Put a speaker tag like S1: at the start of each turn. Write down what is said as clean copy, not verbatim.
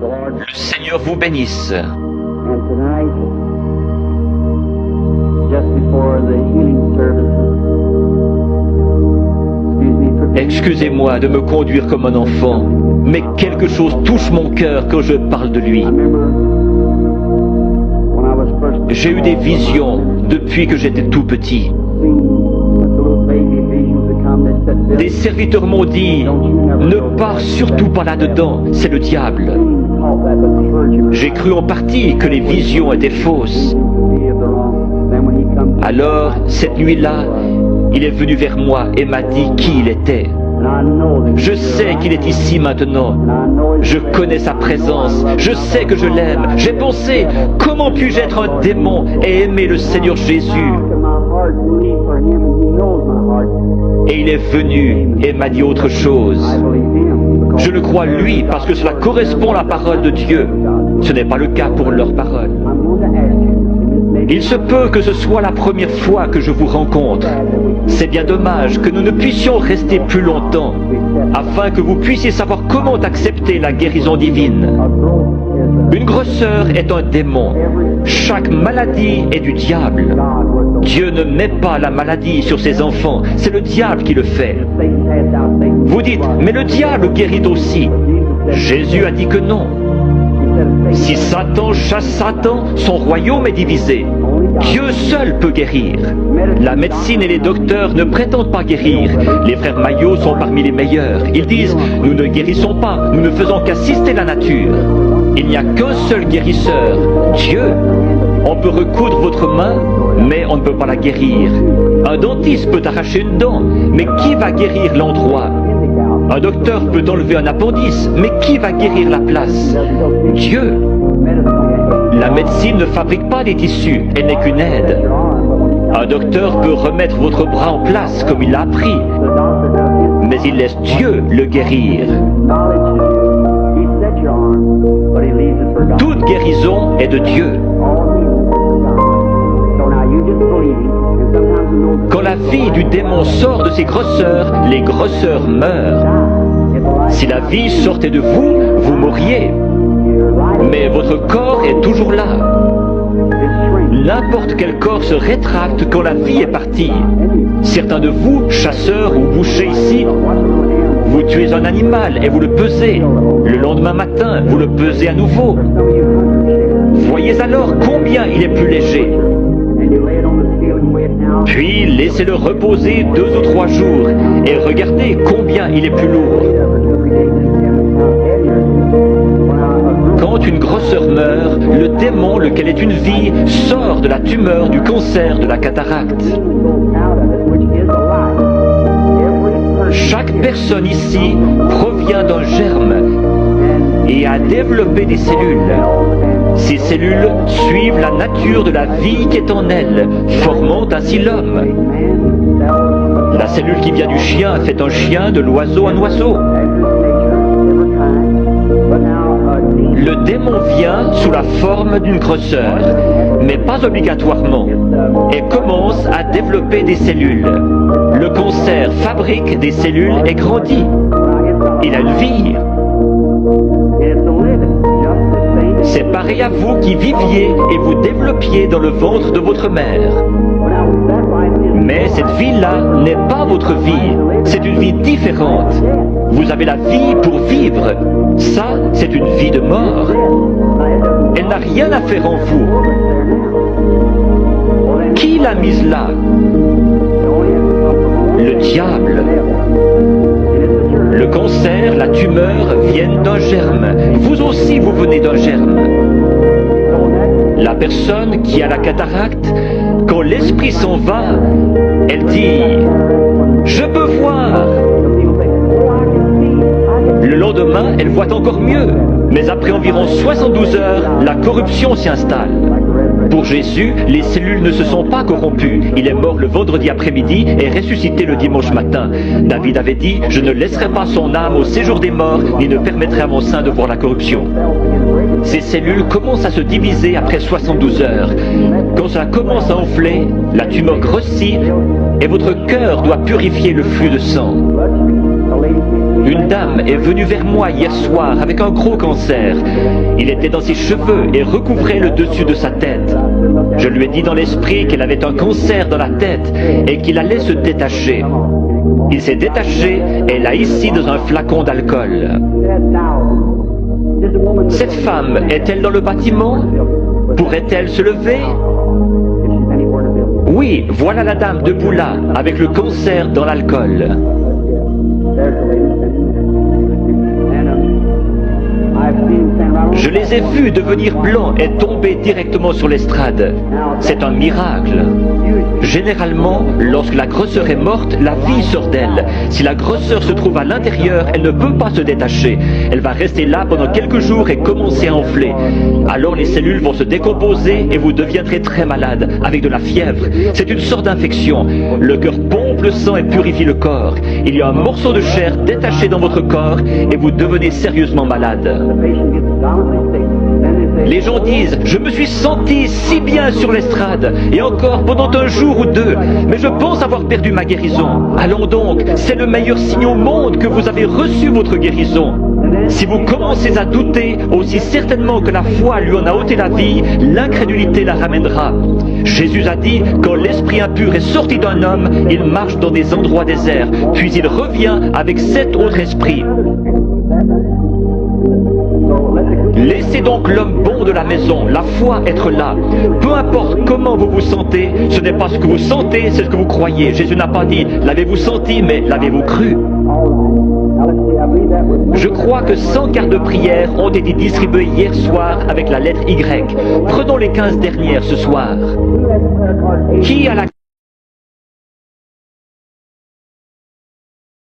S1: Le Seigneur vous bénisse.
S2: And tonight, just before the healing services,
S1: Excusez-moi de me conduire comme un enfant, mais quelque chose touche mon cœur quand je parle de lui.
S2: I remember when I was first
S1: J'ai eu des visions depuis que j'étais tout petit.
S2: seeing the little baby visions that come that said,
S1: Des serviteurs m'ont dit, ne pars surtout pas là-dedans, c'est le diable.
S2: called that but heard you
S1: J'ai cru en partie que les visions étaient fausses.
S2: be of the wrong. Then when he comes
S1: Alors, cette nuit-là, il est venu vers moi et m'a dit qui il était.
S2: and I know that
S1: Je sais qu'il est ici maintenant.
S2: and I know
S1: Je connais sa présence. Je sais que je l'aime. J'ai pensé, comment puis-je être un démon et aimer le Seigneur Jésus?
S2: to my heart believe for him and he knows my heart.
S1: Et il est venu et m'a dit autre chose.
S2: I believe him because
S1: Je le crois lui parce que cela correspond à la parole de Dieu. Ce n'est pas le cas pour leur parole.
S2: I'm going to ask you.
S1: Il se peut que ce soit la première fois que je vous rencontre. C'est bien dommage que nous ne puissions rester plus longtemps, afin que vous puissiez savoir comment accepter la guérison divine. Une grosseur est un démon. Chaque maladie est du diable. Dieu ne met pas la maladie sur ses enfants, c'est le diable qui le fait. Vous dites, mais le diable guérit aussi. Jésus a dit que non. Si Satan chasse Satan, son royaume est divisé. Dieu seul peut guérir. La médecine et les docteurs ne prétendent pas guérir. Les frères Maillot sont parmi les meilleurs. Ils disent, nous ne guérissons pas, nous ne faisons qu'assister la nature. Il n'y a qu'un seul guérisseur, Dieu. On peut recoudre votre main, mais on ne peut pas la guérir. Un dentiste peut arracher une dent, mais qui va guérir l'endroit? Un docteur peut enlever un appendice, mais qui va guérir la place? Dieu. La médecine ne fabrique pas des tissus, elle n'est qu'une aide. Un docteur peut remettre votre bras en place comme il l'a appris, mais il laisse Dieu le guérir. Toute guérison est de Dieu. Quand la vie du démon sort de ses grosseurs, les grosseurs meurent. Si la vie sortait de vous, vous mourriez. Mais votre corps est toujours là. N'importe quel corps se rétracte quand la vie est partie. Certains de vous, chasseurs ou bouchers ici, vous tuez un animal et vous le pesez. Le lendemain matin, vous le pesez à nouveau. Voyez alors combien il est plus léger. Puis laissez-le reposer 2 ou 3 jours et regardez combien il est plus lourd. Quand une grosseur meurt, le démon, lequel est une vie, sort de la tumeur, du cancer, de la cataracte. Chaque personne ici provient d'un germe et a développé des cellules. Ces cellules suivent la nature de la vie qui est en elles, formant ainsi l'homme. La cellule qui vient du chien fait un chien, de l'oiseau un oiseau. Le démon vient sous la forme d'une grosseur, mais pas obligatoirement, et commence à développer des cellules. Le cancer fabrique des cellules et grandit. Il a une vie. C'est pareil à vous qui viviez et vous développiez dans le ventre de votre mère. Mais cette vie-là n'est pas votre vie, c'est une vie différente. Vous avez la vie pour vivre. Ça, c'est une vie de mort. Elle n'a rien à faire en vous. Qui l'a mise là? Le diable. Le cancer, la tumeur viennent d'un germe. Vous aussi, vous venez d'un germe. La personne qui a la cataracte, quand l'esprit s'en va, elle dit « Je peux voir ». Le lendemain, elle voit encore mieux. Mais après environ 72 heures, la corruption s'y installe. Pour Jésus, les cellules ne se sont pas corrompues. Il est mort le vendredi après-midi et ressuscité le dimanche matin. David avait dit, je ne laisserai pas son âme au séjour des morts, ni ne permettrai à mon sein de voir la corruption. Ces cellules commencent à se diviser après 72 heures. Quand ça commence à enfler, la tumeur grossit et votre cœur doit purifier le flux de sang. Une Adam est venu vers moi hier soir avec un gros cancer. Il était dans ses cheveux et recouvrait le dessus de sa tête. Je lui ai dit dans l'esprit qu'elle avait un cancer dans la tête et qu'il allait se détacher. Il s'est détaché et l'a ici dans un flacon d'alcool. Cette femme est-elle dans le bâtiment? Pourrait-elle se lever? Oui, voilà la dame debout là, avec le cancer dans l'alcool. Je les ai vus devenir blancs et tomber directement sur l'estrade. C'est un miracle. Généralement, lorsque la grosseur est morte, la vie sort d'elle. Si la grosseur se trouve à l'intérieur, elle ne peut pas se détacher. Elle va rester là pendant quelques jours et commencer à enfler. Alors les cellules vont se décomposer et vous deviendrez très malade, avec de la fièvre. C'est une sorte d'infection. Le cœur pompe le sang et purifie le corps. Il y a un morceau de chair détaché dans votre corps et vous devenez sérieusement malade. Les gens disent « Je me suis senti si bien sur l'estrade, et encore pendant un jour ou deux, mais je pense avoir perdu ma guérison. » Allons donc, c'est le meilleur signe au monde que vous avez reçu votre guérison. Si vous commencez à douter, aussi certainement que la foi lui en a ôté la vie, l'incrédulité la ramènera. Jésus a dit, quand l'esprit impur est sorti d'un homme, il marche dans des endroits déserts, puis il revient avec 7 autres esprits. Laissez donc l'homme bon de la maison, la foi, être là. Peu importe comment vous vous sentez, ce n'est pas ce que vous sentez, c'est ce que vous croyez. Jésus n'a pas dit « l'avez-vous senti », mais « l'avez-vous cru ». Je crois que 100 cartes de prière ont été distribuées hier soir avec la lettre Y. Prenons les 15 dernières ce soir. Qui a la